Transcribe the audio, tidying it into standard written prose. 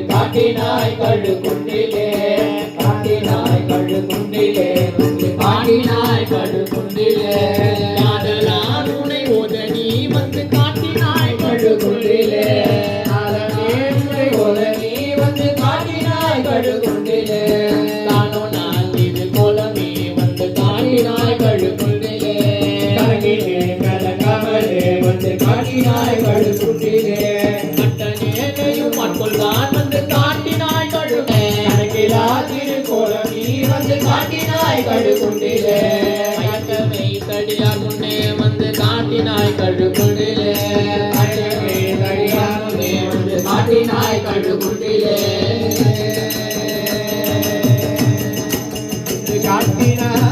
காட்டினாய் கழு குண்டிலே காட்டினாய் கழு குண்டிலே காட்டினாய் கழு குண்டிலே காதலான் உனை ஓத நீ வந்து காட்டினாய் கழு குண்டிலே உனை ஓத நீ வந்து காட்டினாய் கழு குண்டிலே தானோ நான் இது கோலமே வந்து காட்டினாய் கழு குண்டிலே கலகிலே கலகமலே வந்து காட்டினாய் கழு குண்டிலே கட்டனேனையும் மட்கொள்வான் காட்டினாய் கழு குண்டிலே மயக்கமை தடியார் முன்னே வந்து காட்டினாய் கழு குண்டிலே மயக்கமை தடியார் முன்னே வந்து காட்டினாய் கழு குண்டிலே காட்டினாய்